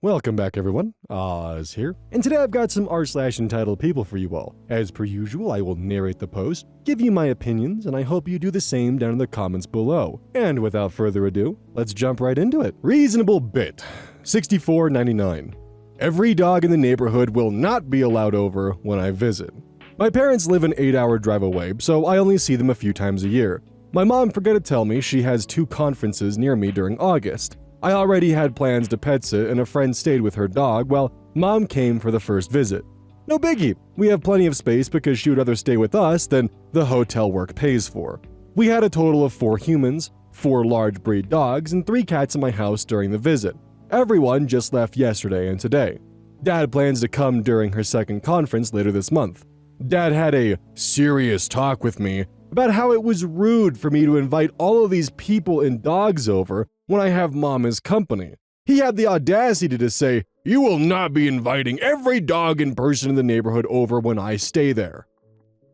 Welcome back everyone, Oz here, and today I've got some r/entitled people for you all. As per usual, I will narrate the post, give you my opinions, and I hope you do the same down in the comments below. And without further ado, let's jump right into it. Reasonable bit, $64.99. Every dog in the neighborhood will not be allowed over when I visit. My parents live an 8-hour drive away, so I only see them a few times a year. My mom forgot to tell me she has 2 conferences near me during August. I already had plans to pet sit and a friend stayed with her dog while mom came for the first visit. No biggie, we have plenty of space because she would rather stay with us than the hotel work pays for. We had a total of 4 humans, 4 large breed dogs, and 3 cats in my house during the visit. Everyone just left yesterday and today. Dad plans to come during her second conference later this month. Dad had a serious talk with me about how it was rude for me to invite all of these people and dogs over when I have mom as company. He had the audacity to say, "You will not be inviting every dog and person in the neighborhood over when I stay there."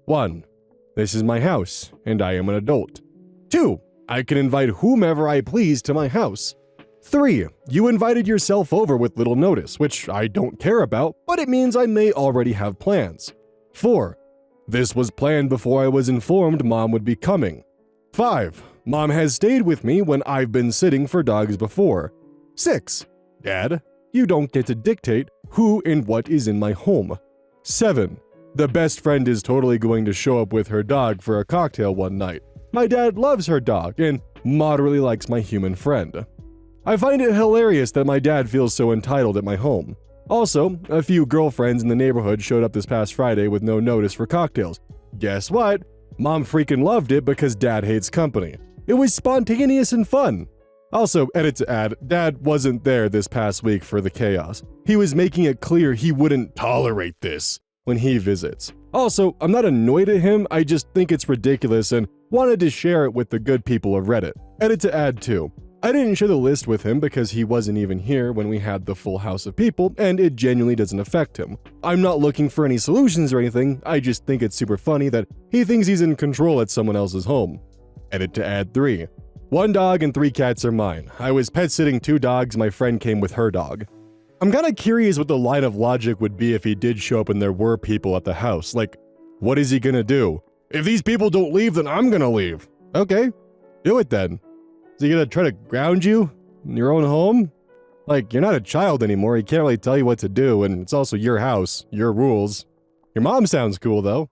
1. This is my house, and I am an adult. 2. I can invite whomever I please to my house. 3. You invited yourself over with little notice, which I don't care about, but it means I may already have plans. 4. This was planned before I was informed mom would be coming. 5. Mom has stayed with me when I've been sitting for dogs before. 6. Dad, you don't get to dictate who and what is in my home. 7. The best friend is totally going to show up with her dog for a cocktail one night. My dad loves her dog and moderately likes my human friend. I find it hilarious that my dad feels so entitled at my home. Also, a few girlfriends in the neighborhood showed up this past Friday with no notice for cocktails. Guess what? Mom freaking loved it because dad hates company. It was spontaneous and fun. Also, edit to add, dad wasn't there this past week for the chaos. He was making it clear he wouldn't tolerate this when he visits. Also, I'm not annoyed at him, I just think it's ridiculous and wanted to share it with the good people of Reddit. Edit to add too. I didn't share the list with him because he wasn't even here when we had the full house of people, and it genuinely doesn't affect him. I'm not looking for any solutions or anything, I just think it's super funny that he thinks he's in control at someone else's home. Edit to add 3. 1 dog and 3 cats are mine. I was pet sitting 2 dogs, my friend came with her dog. I'm kinda curious what the line of logic would be if he did show up and there were people at the house. Like, what is he gonna do? If these people don't leave, then I'm gonna leave. Okay, do it then. Is he gonna try to ground you in your own home? Like, you're not a child anymore, he can't really tell you what to do, and it's also your house, your rules. Your mom sounds cool though.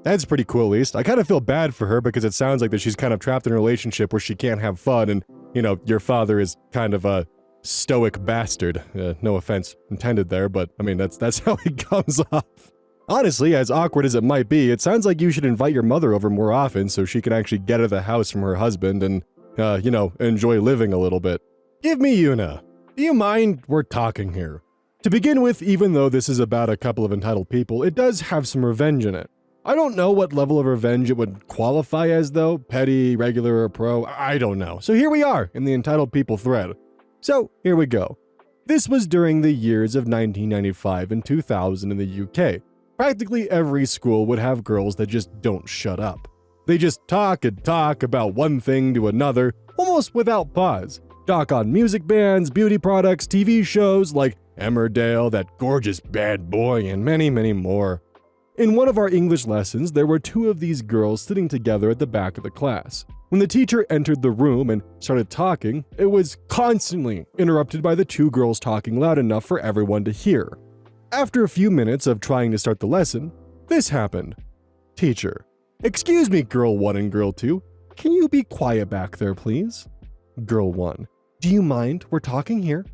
That's pretty cool at least. I kind of feel bad for her because it sounds like that she's kind of trapped in a relationship where she can't have fun and, you know, your father is kind of a stoic bastard. No offense intended there, but I mean, that's how he comes off. Honestly, as awkward as it might be, it sounds like you should invite your mother over more often so she can actually get out of the house from her husband and, you know, enjoy living a little bit. Give me Yuna. Do you mind? We're talking here. To begin with, even though this is about a couple of entitled people, it does have some revenge in it. I don't know what level of revenge it would qualify as though, petty, regular, or pro, I don't know. So here we are in the entitled people thread. So here we go. This was during the years of 1995 and 2000 in the UK. Practically every school would have girls that just don't shut up. They just talk and talk about one thing to another, almost without pause. Talk on music bands, beauty products, TV shows like Emmerdale, That Gorgeous Bad Boy, and many, many more. In one of our English lessons, there were 2 of these girls sitting together at the back of the class. When the teacher entered the room and started talking, it was constantly interrupted by the 2 girls talking loud enough for everyone to hear. After a few minutes of trying to start the lesson, this happened. Teacher: "Excuse me, girl 1 and girl 2, can you be quiet back there, please?" Girl 1: "Do you mind? We're talking here."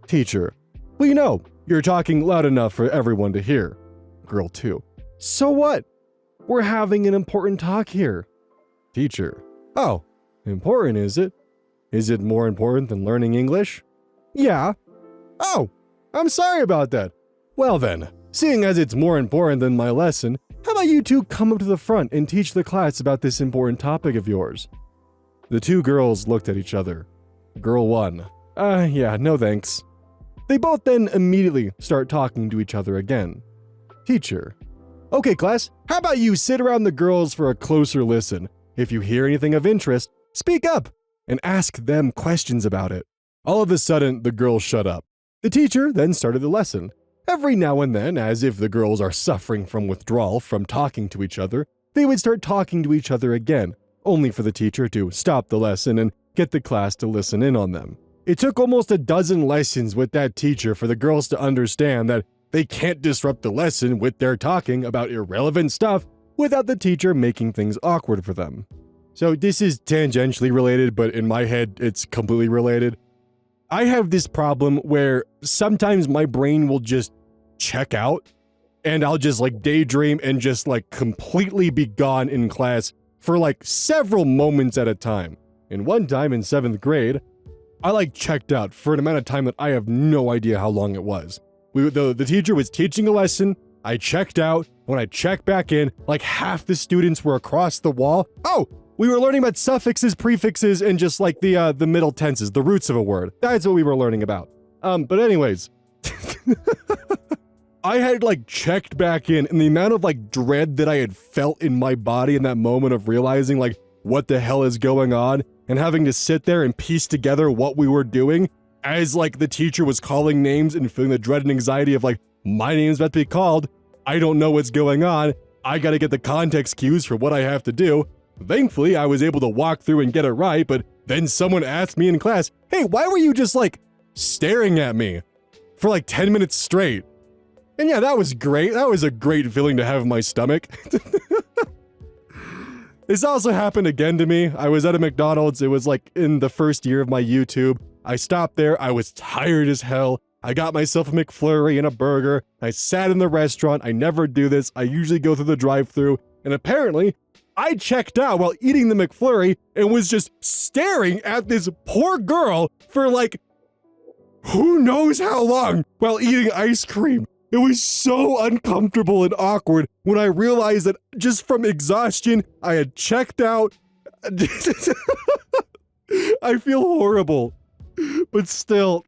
Teacher: "Well, you know, you're talking loud enough for everyone to hear." Girl 2: "So what? We're having an important talk here." Teacher: "Oh, important is it? Is it more important than learning English?" "Yeah." "Oh, I'm sorry about that. Well then, seeing as it's more important than my lesson, how about you 2 come up to the front and teach the class about this important topic of yours?" The 2 girls looked at each other. Girl 1: Yeah, no thanks." They both then immediately start talking to each other again. Teacher: "Okay, class, how about you sit around the girls for a closer listen? If you hear anything of interest, speak up and ask them questions about it." All of a sudden, the girls shut up. The teacher then started the lesson. Every now and then, as if the girls are suffering from withdrawal from talking to each other, they would start talking to each other again, only for the teacher to stop the lesson and get the class to listen in on them. It took almost a dozen lessons with that teacher for the girls to understand that they can't disrupt the lesson with their talking about irrelevant stuff without the teacher making things awkward for them. So this is tangentially related, but in my head, it's completely related. I have this problem where sometimes my brain will just check out and I'll just like daydream and just like completely be gone in class for like several moments at a time. And one time in 7th grade, I like checked out for an amount of time that I have no idea how long it was. The teacher was teaching a lesson, I checked out. When I checked back in, like half the students were across the wall. Oh, we were learning about suffixes, prefixes, and just like the middle tenses, the roots of a word. That's what we were learning about. But anyways, I had like checked back in, and the amount of like dread that I had felt in my body in that moment of realizing like what the hell is going on and having to sit there and piece together what we were doing as like the teacher was calling names and feeling the dread and anxiety of like, my name's about to be called. I don't know what's going on. I gotta get the context cues for what I have to do. Thankfully, I was able to walk through and get it right, but then someone asked me in class, hey, why were you just like staring at me for like 10 minutes straight? And yeah, that was great. That was a great feeling to have in my stomach. This also happened again to me. I was at a McDonald's. It was like in the first year of my YouTube. I stopped there. I was tired as hell. I got myself a McFlurry and a burger. I sat in the restaurant. I never do this. I usually go through the drive-thru. And apparently, I checked out while eating the McFlurry and was just staring at this poor girl for like, who knows how long while eating ice cream. It was so uncomfortable and awkward when I realized that just from exhaustion, I had checked out. I feel horrible, but still.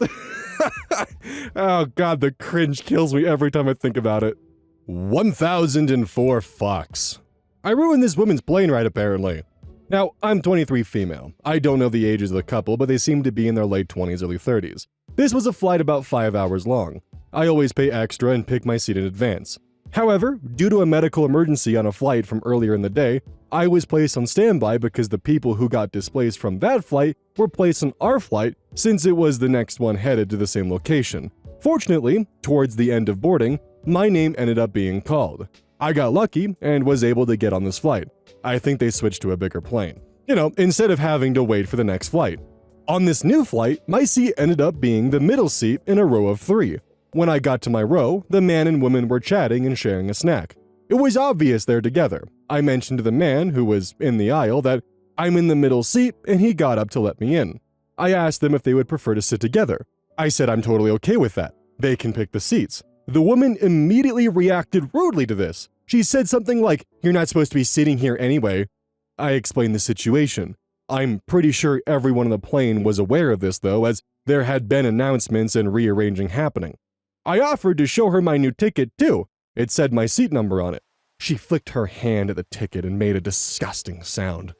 Oh god, the cringe kills me every time I think about it. 1004 Fox. I ruined this woman's plane ride apparently. Now, I'm 23 female. I don't know the ages of the couple, but they seem to be in their late 20s, early 30s. This was a flight about 5 hours long. I always pay extra and pick my seat in advance. However, due to a medical emergency on a flight from earlier in the day, I was placed on standby because the people who got displaced from that flight were placed on our flight since it was the next one headed to the same location. Fortunately, towards the end of boarding, my name ended up being called. I got lucky and was able to get on this flight. I think they switched to a bigger plane. You know, instead of having to wait for the next flight. On this new flight, my seat ended up being the middle seat in a row of 3. When I got to my row, the man and woman were chatting and sharing a snack. It was obvious they're together. I mentioned to the man, who was in the aisle, that I'm in the middle seat, and he got up to let me in. I asked them if they would prefer to sit together. I said I'm totally okay with that. They can pick the seats. The woman immediately reacted rudely to this. She said something like, "You're not supposed to be sitting here anyway." I explained the situation. I'm pretty sure everyone on the plane was aware of this though, as there had been announcements and rearranging happening. I offered to show her my new ticket too. It said my seat number on it. She flicked her hand at the ticket and made a disgusting sound.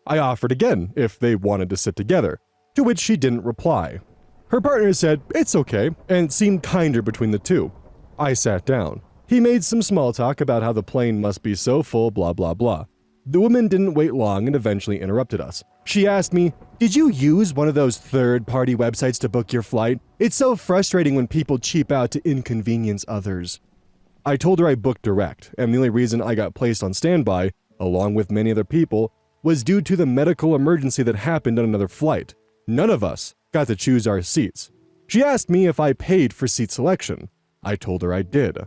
I offered again if they wanted to sit together, to which she didn't reply. Her partner said it's okay and seemed kinder between the two. I sat down. He made some small talk about how the plane must be so full, blah blah blah. The woman didn't wait long and eventually interrupted us. She asked me, "Did you use one of those third-party websites to book your flight? It's so frustrating when people cheap out to inconvenience others." I told her I booked direct, and the only reason I got placed on standby, along with many other people, was due to the medical emergency that happened on another flight. None of us got to choose our seats. She asked me if I paid for seat selection. I told her I did.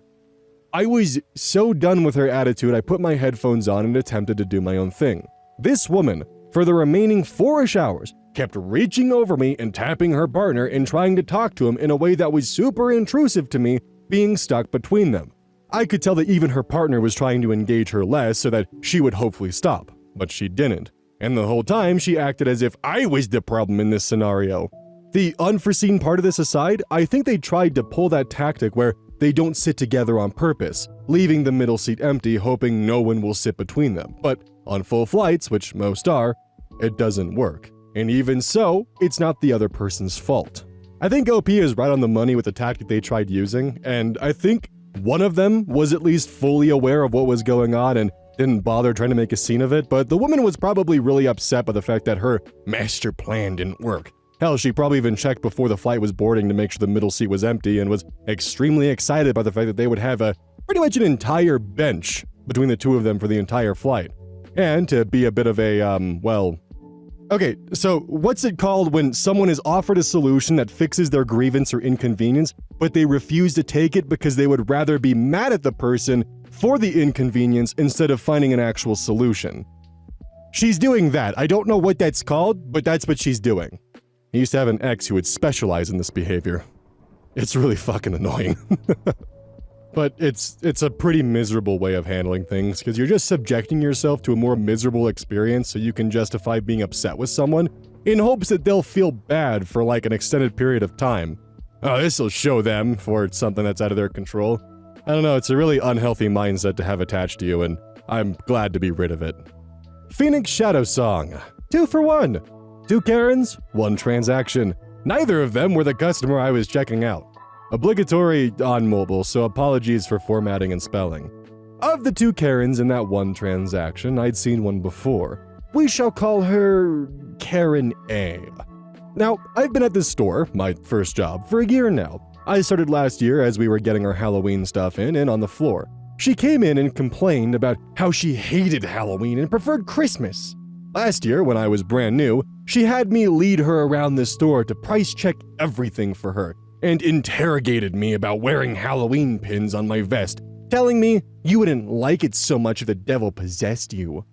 I was so done with her attitude, I put my headphones on and attempted to do my own thing. This woman, for the remaining 4-ish hours, kept reaching over me and tapping her partner and trying to talk to him in a way that was super intrusive to me, being stuck between them. I could tell that even her partner was trying to engage her less so that she would hopefully stop, but she didn't. And the whole time she acted as if I was the problem in this scenario. The unforeseen part of this aside, I think they tried to pull that tactic where they don't sit together on purpose, leaving the middle seat empty hoping no one will sit between them. But on full flights, which most are, it doesn't work. And even so, it's not the other person's fault. I think OP is right on the money with the tactic they tried using, and I think one of them was at least fully aware of what was going on and didn't bother trying to make a scene of it, but the woman was probably really upset by the fact that her master plan didn't work. Hell, she probably even checked before the flight was boarding to make sure the middle seat was empty and was extremely excited by the fact that they would have pretty much an entire bench between the two of them for the entire flight. And to be a bit of a, okay, so what's it called when someone is offered a solution that fixes their grievance or inconvenience, but they refuse to take it because they would rather be mad at the person for the inconvenience instead of finding an actual solution? She's doing that. I don't know what that's called, but that's what she's doing. I used to have an ex who would specialize in this behavior. It's really fucking annoying. But it's a pretty miserable way of handling things, because you're just subjecting yourself to a more miserable experience so you can justify being upset with someone in hopes that they'll feel bad for like an extended period of time. Oh, this'll show them for something that's out of their control. I don't know, it's a really unhealthy mindset to have attached to you, and I'm glad to be rid of it. Phoenix Shadow Song. 2 for 1. 2 Karens, 1 transaction. Neither of them were the customer I was checking out. Obligatory on mobile, so apologies for formatting and spelling. Of the 2 Karens in that 1 transaction, I'd seen one before. We shall call her Karen A. Now, I've been at this store, my first job, for a year now. I started last year as we were getting our Halloween stuff in and on the floor. She came in and complained about how she hated Halloween and preferred Christmas. Last year, when I was brand new, she had me lead her around the store to price check everything for her, and interrogated me about wearing Halloween pins on my vest, telling me you wouldn't like it so much if the devil possessed you.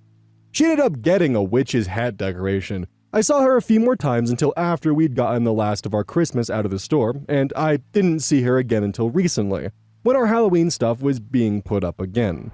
She ended up getting a witch's hat decoration. I saw her a few more times until after we'd gotten the last of our Christmas out of the store, and I didn't see her again until recently, when our Halloween stuff was being put up again.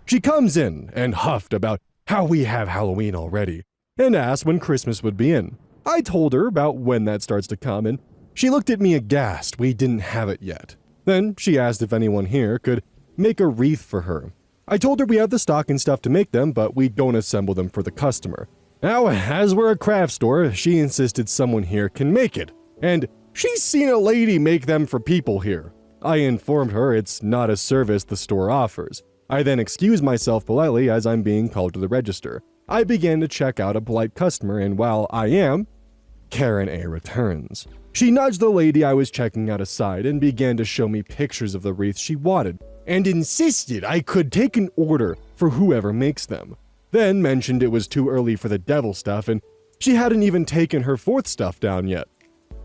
She comes in and huffed about how we have Halloween already, and asked when Christmas would be in. I told her about when that starts to come, and she looked at me aghast we didn't have it yet. Then she asked if anyone here could make a wreath for her. I told her we have the stock and stuff to make them, but we don't assemble them for the customer. Now, as we're a craft store, she insisted someone here can make it, and she's seen a lady make them for people here. I informed her it's not a service the store offers. I then excused myself politely as I'm being called to the register. I began to check out a polite customer, and while I am, Karen A returns. She nudged the lady I was checking out aside and began to show me pictures of the wreaths she wanted, and insisted I could take an order for whoever makes them. Then mentioned it was too early for the devil stuff, and she hadn't even taken her 4th stuff down yet.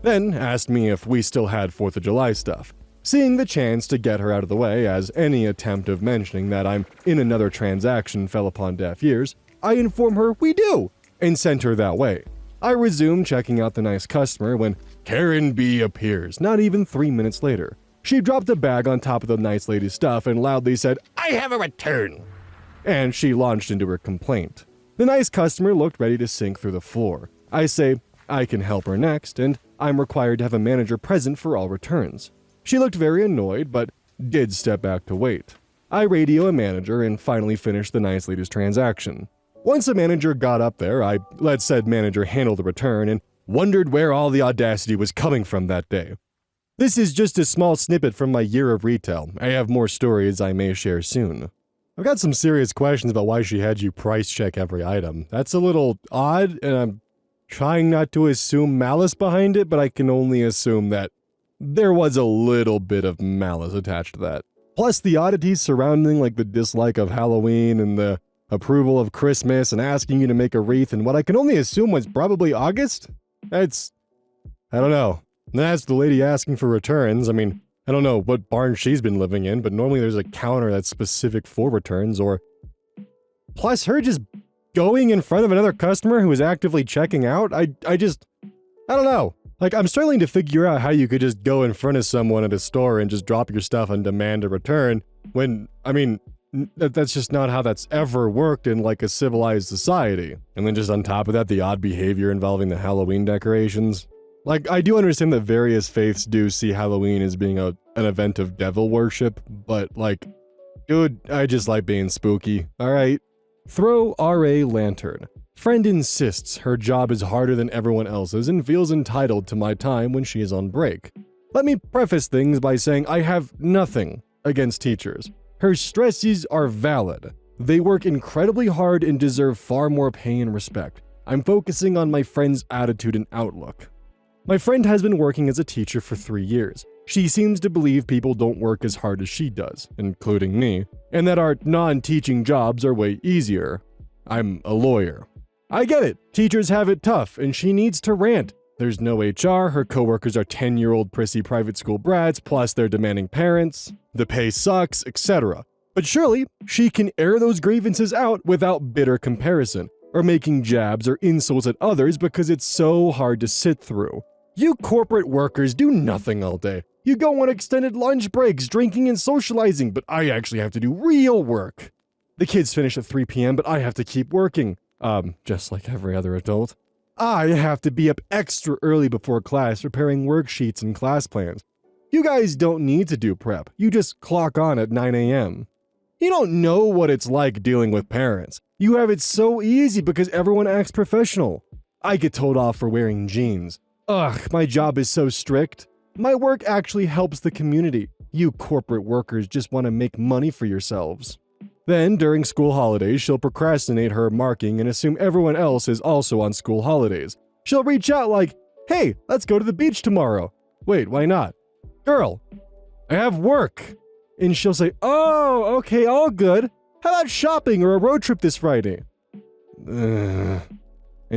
Then asked me if we still had 4th of July stuff. Seeing the chance to get her out of the way, as any attempt of mentioning that I'm in another transaction fell upon deaf ears, I inform her we do, and sent her that way. I resume checking out the nice customer when Karen B appears, not even 3 minutes later. She dropped a bag on top of the nice lady's stuff and loudly said, "I have a return!" And she launched into her complaint. The nice customer looked ready to sink through the floor. I say, I can help her next, and I'm required to have a manager present for all returns. She looked very annoyed, but did step back to wait. I radio a manager and finally finished the nice lady's transaction. Once a manager got up there, I let said manager handle the return and wondered where all the audacity was coming from that day. This is just a small snippet from my year of retail. I have more stories I may share soon. I've got some serious questions about why she had you price check every item. That's a little odd, and I'm trying not to assume malice behind it, but I can only assume that there was a little bit of malice attached to that. Plus the oddities surrounding like the dislike of Halloween and the approval of Christmas and asking you to make a wreath in what I can only assume was probably August? I don't know. And as the lady asking for returns, I mean, I don't know what barn she's been living in, but normally there's a counter that's specific for returns, or plus her just going in front of another customer who is actively checking out. I don't know. Like, I'm struggling to figure out how you could just go in front of someone at a store and just drop your stuff and demand a return when, I mean, that's just not how that's ever worked in like a civilized society. And then just on top of that, the odd behavior involving the Halloween decorations. Like, I do understand that various faiths do see Halloween as being an event of devil worship, but like, dude, I just like being spooky, alright? Throw RA Lantern. Friend insists her job is harder than everyone else's and feels entitled to my time when she is on break. Let me preface things by saying I have nothing against teachers. Her stresses are valid. They work incredibly hard and deserve far more pay and respect. I'm focusing on my friend's attitude and outlook. My friend has been working as a teacher for 3 years. She seems to believe people don't work as hard as she does, including me, and that our non-teaching jobs are way easier. I'm a lawyer. I get it. Teachers have it tough, and she needs to rant. There's no HR, her coworkers are 10-year-old prissy private school brats, plus they're demanding parents, the pay sucks, etc. But surely, she can air those grievances out without bitter comparison, or making jabs or insults at others because it's so hard to sit through. You corporate workers do nothing all day. You go on extended lunch breaks, drinking and socializing, but I actually have to do real work. The kids finish at 3 p.m., but I have to keep working. Just like every other adult. I have to be up extra early before class preparing worksheets and class plans. You guys don't need to do prep. You just clock on at 9 a.m. You don't know what it's like dealing with parents. You have it so easy because everyone acts professional. I get told off for wearing jeans. Ugh, my job is so strict. My work actually helps the community. You corporate workers just want to make money for yourselves. Then, during school holidays, she'll procrastinate her marking and assume everyone else is also on school holidays. She'll reach out like, hey, let's go to the beach tomorrow. Wait, why not? Girl, I have work. And she'll say, oh, okay, all good. How about shopping or a road trip this Friday? And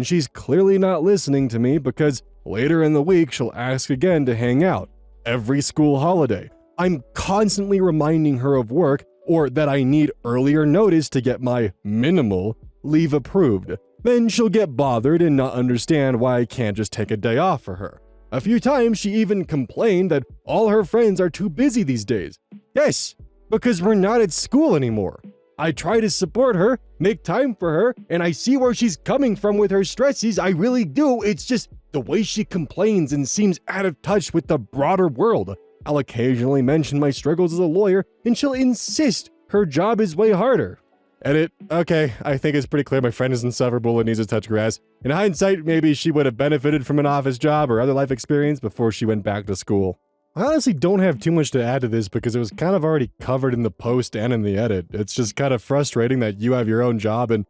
she's clearly not listening to me because later in the week she'll ask again to hang out. Every school holiday. I'm constantly reminding her of work or that I need earlier notice to get my minimal leave approved. Then she'll get bothered and not understand why I can't just take a day off for her. A few times she even complained that all her friends are too busy these days. Yes, because we're not at school anymore. I try to support her, make time for her, and I see where she's coming from with her stresses, I really do. It's just the way she complains and seems out of touch with the broader world. I'll occasionally mention my struggles as a lawyer, and she'll insist her job is way harder. Edit. Okay, I think it's pretty clear my friend is insufferable and needs to touch grass. In hindsight, maybe she would have benefited from an office job or other life experience before she went back to school. I honestly don't have too much to add to this because it was kind of already covered in the post and in the edit. It's just kind of frustrating that you have your own job and,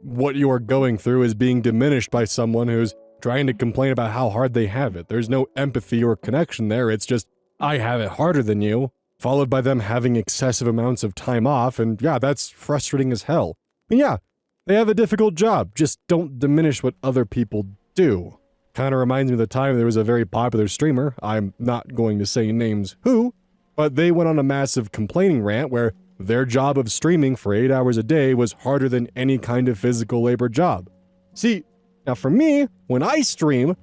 what you are going through is being diminished by someone who's trying to complain about how hard they have it. There's no empathy or connection there. It's just, I have it harder than you, followed by them having excessive amounts of time off, and yeah, that's frustrating as hell. And yeah, they have a difficult job, just don't diminish what other people do. Kinda reminds me of the time there was a very popular streamer, I'm not going to say names who, but they went on a massive complaining rant where their job of streaming for 8 hours a day was harder than any kind of physical labor job. See, now for me, when I stream,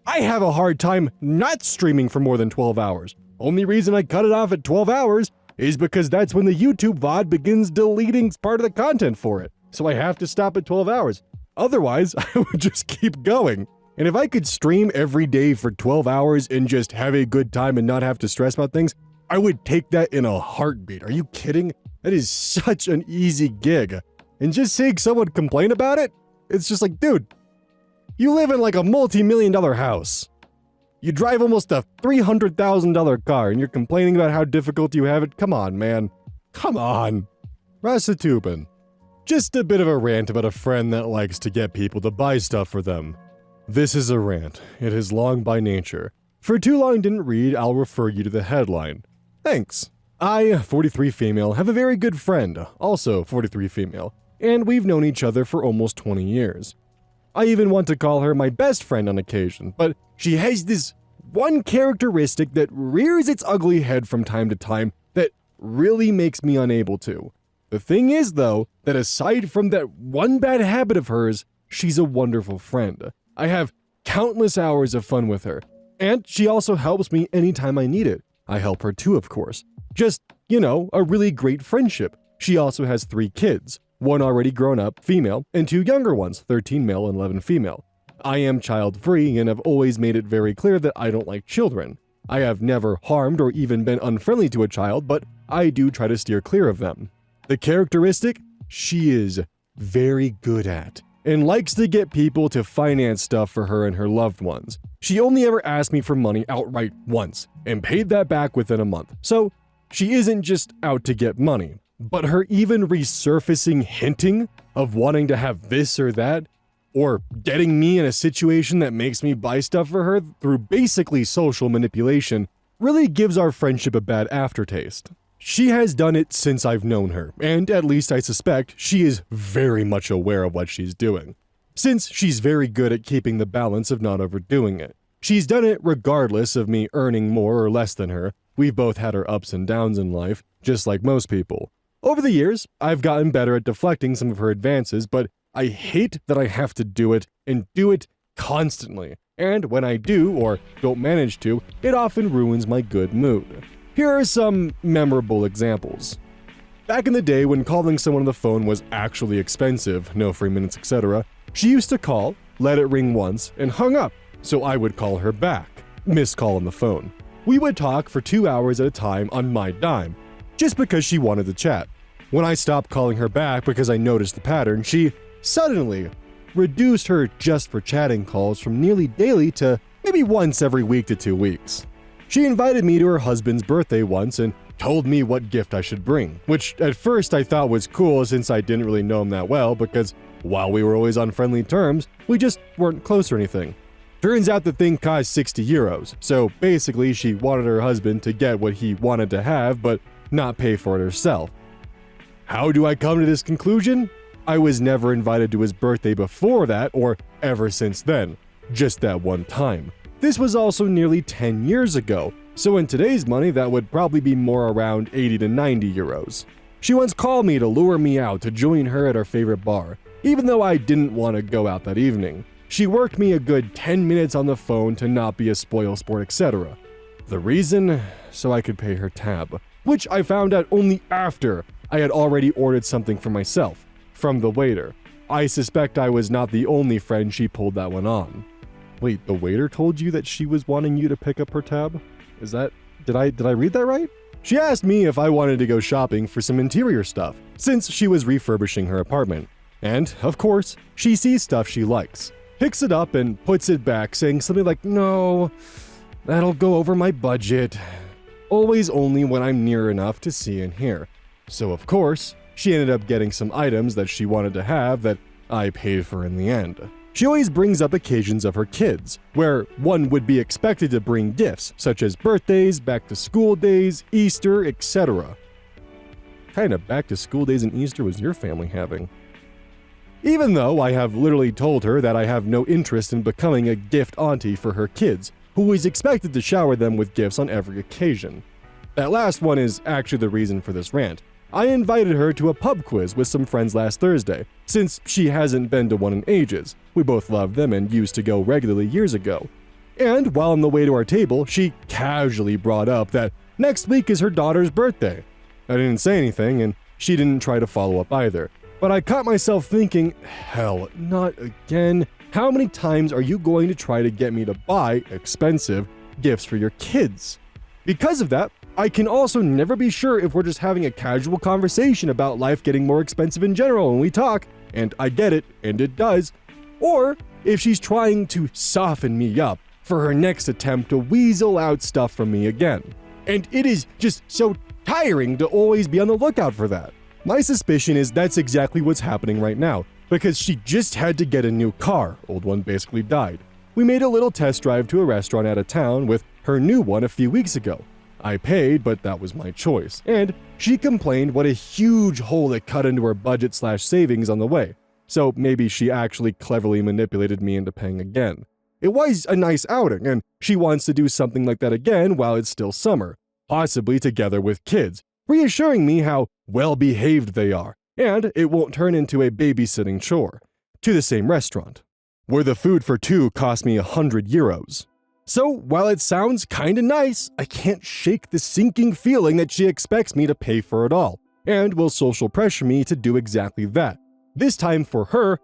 I have a hard time not streaming for more than 12 hours. Only reason I cut it off at 12 hours is because that's when the YouTube VOD begins deleting part of the content for it. So I have to stop at 12 hours. Otherwise, I would just keep going. And if I could stream every day for 12 hours and just have a good time and not have to stress about things, I would take that in a heartbeat. Are you kidding? That is such an easy gig. And just seeing someone complain about it, it's just like, dude, you live in like a multi-million-dollar house. You drive almost a $300,000 car and you're complaining about how difficult you have it? Come on, man. Come on. Rasatubin. Just a bit of a rant about a friend that likes to get people to buy stuff for them. This is a rant. It is long by nature. For too long didn't read, I'll refer you to the headline. Thanks. I, 43 female, have a very good friend, also 43 female, and we've known each other for almost 20 years. I even want to call her my best friend on occasion, but she has this one characteristic that rears its ugly head from time to time that really makes me unable to. The thing is, though, that aside from that one bad habit of hers, she's a wonderful friend. I have countless hours of fun with her, and she also helps me anytime I need it. I help her too, of course. Just, a really great friendship. She also has 3 kids, one already grown up, female, and 2 younger ones, 13 male and 11 female. I am child-free and have always made it very clear that I don't like children. I have never harmed or even been unfriendly to a child, but I do try to steer clear of them. The characteristic? She is very good at and likes to get people to finance stuff for her and her loved ones. She only ever asked me for money outright once and paid that back within a month. So she isn't just out to get money, but her even resurfacing hinting of wanting to have this or that, or getting me in a situation that makes me buy stuff for her through basically social manipulation, really gives our friendship a bad aftertaste. She has done it since I've known her, and at least I suspect she is very much aware of what she's doing, since she's very good at keeping the balance of not overdoing it. She's done it regardless of me earning more or less than her. We've both had our ups and downs in life, just like most people. Over the years, I've gotten better at deflecting some of her advances, but I hate that I have to do it, and do it constantly. And when I do, or don't manage to, it often ruins my good mood. Here are some memorable examples. Back in the day when calling someone on the phone was actually expensive, no free minutes, etc., she used to call, let it ring once, and hung up, so I would call her back. Missed call on the phone. We would talk for 2 hours at a time on my dime, just because she wanted to chat. When I stopped calling her back because I noticed the pattern, she suddenly reduced her just for chatting calls from nearly daily to maybe once every week to 2 weeks. She invited me to her husband's birthday once and told me what gift I should bring, which at first I thought was cool since I didn't really know him that well because while we were always on friendly terms, we just weren't close or anything. Turns out the thing cost 60 euros, so basically she wanted her husband to get what he wanted to have but not pay for it herself. How do I come to this conclusion? I was never invited to his birthday before that or ever since then, just that one time. This was also nearly 10 years ago, so in today's money that would probably be more around 80 to 90 euros. She once called me to lure me out to join her at our favorite bar, even though I didn't want to go out that evening. She worked me a good 10 minutes on the phone to not be a spoilsport, etc. The reason? So I could pay her tab, which I found out only after I had already ordered something for myself, from the waiter. I suspect I was not the only friend she pulled that one on. Wait, the waiter told you that she was wanting you to pick up her tab? Is that... Did I read that right? She asked me if I wanted to go shopping for some interior stuff, since she was refurbishing her apartment. And, of course, she sees stuff she likes, picks it up and puts it back, saying something like, "No, that'll go over my budget." Always only when I'm near enough to see and hear. So, of course, she ended up getting some items that she wanted to have that I paid for in the end. She always brings up occasions of her kids, where one would be expected to bring gifts, such as birthdays, back-to-school days, Easter, etc. What kind of back-to-school days and Easter was your family having? Even though I have literally told her that I have no interest in becoming a gift auntie for her kids, who is expected to shower them with gifts on every occasion. That last one is actually the reason for this rant. I invited her to a pub quiz with some friends last Thursday, since she hasn't been to one in ages. We both love them and used to go regularly years ago. And while on the way to our table, she casually brought up that next week is her daughter's birthday. I didn't say anything, and she didn't try to follow up either. But I caught myself thinking, hell, not again. How many times are you going to try to get me to buy expensive gifts for your kids? Because of that, I can also never be sure if we're just having a casual conversation about life getting more expensive in general when we talk, and I get it, and it does, or if she's trying to soften me up for her next attempt to weasel out stuff from me again. And it is just so tiring to always be on the lookout for that. My suspicion is that's exactly what's happening right now, because she just had to get a new car, old one basically died. We made a little test drive to a restaurant out of town with her new one a few weeks ago. I paid, but that was my choice, and she complained what a huge hole it cut into her budget/savings on the way, so maybe she actually cleverly manipulated me into paying again. It was a nice outing, and she wants to do something like that again while it's still summer, possibly together with kids, reassuring me how well-behaved they are, and it won't turn into a babysitting chore, to the same restaurant, where the food for two cost me 100 euros. So, while it sounds kinda nice, I can't shake the sinking feeling that she expects me to pay for it all, and will social pressure me to do exactly that, this time for her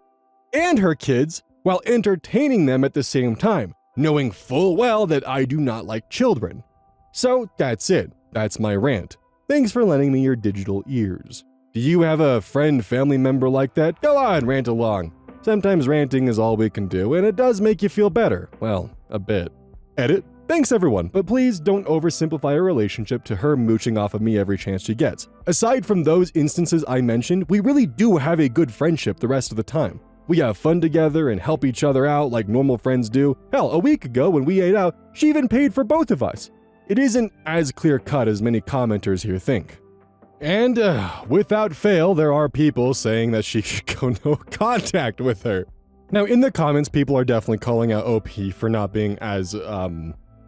and her kids, while entertaining them at the same time, knowing full well that I do not like children. So, that's it. That's my rant. Thanks for lending me your digital ears. Do you have a friend, family member like that? Go on, rant along. Sometimes ranting is all we can do, and it does make you feel better. Well, a bit. Edit. Thanks everyone, but please don't oversimplify a relationship to her mooching off of me every chance she gets. Aside from those instances I mentioned, we really do have a good friendship the rest of the time. We have fun together and help each other out like normal friends do. Hell, a week ago when we ate out, she even paid for both of us. It isn't as clear-cut as many commenters here think. And without fail, there are people saying that she should go no contact with her. Now, in the comments, people are definitely calling out OP for not being as,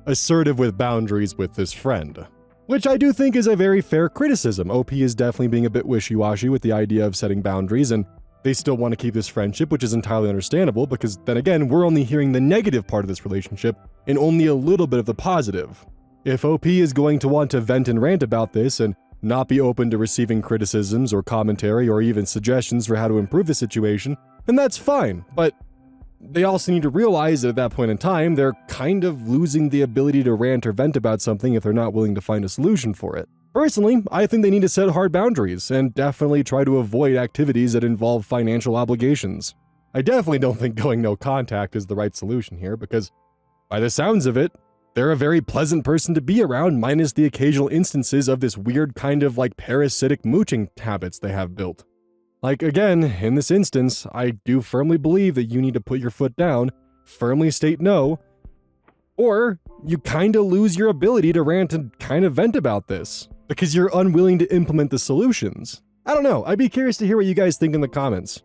assertive with boundaries with this friend, which I do think is a very fair criticism. OP is definitely being a bit wishy-washy with the idea of setting boundaries, and they still want to keep this friendship, which is entirely understandable because then again, we're only hearing the negative part of this relationship and only a little bit of the positive. If OP is going to want to vent and rant about this and not be open to receiving criticisms or commentary or even suggestions for how to improve the situation, then that's fine, but they also need to realize that at that point in time, they're kind of losing the ability to rant or vent about something if they're not willing to find a solution for it. Personally, I think they need to set hard boundaries and definitely try to avoid activities that involve financial obligations. I definitely don't think going no contact is the right solution here because, by the sounds of it, they're a very pleasant person to be around minus the occasional instances of this weird kind of like parasitic mooching habits they have built. Like again, in this instance, I do firmly believe that you need to put your foot down, firmly state no, or you kinda lose your ability to rant and kinda vent about this, because you're unwilling to implement the solutions. I don't know, I'd be curious to hear what you guys think in the comments.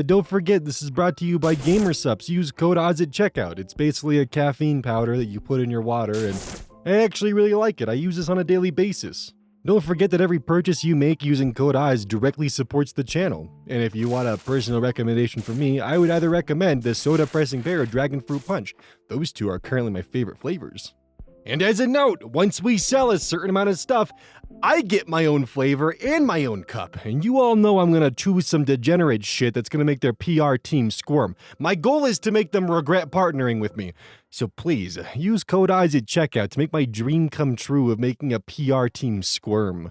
Don't forget, this is brought to you by GamerSupps. Use code ODDS at checkout. It's basically a caffeine powder that you put in your water, and I actually really like it. I use this on a daily basis. Don't forget that every purchase you make using code ODDS directly supports the channel. And if you want a personal recommendation from me, I would either recommend the Soda Pressing Bear or Dragon Fruit Punch. Those two are currently my favorite flavors. And as a note, once we sell a certain amount of stuff, I get my own flavor and my own cup. And you all know I'm gonna choose some degenerate shit that's gonna make their PR team squirm. My goal is to make them regret partnering with me. So please, use code ODDS at checkout to make my dream come true of making a PR team squirm.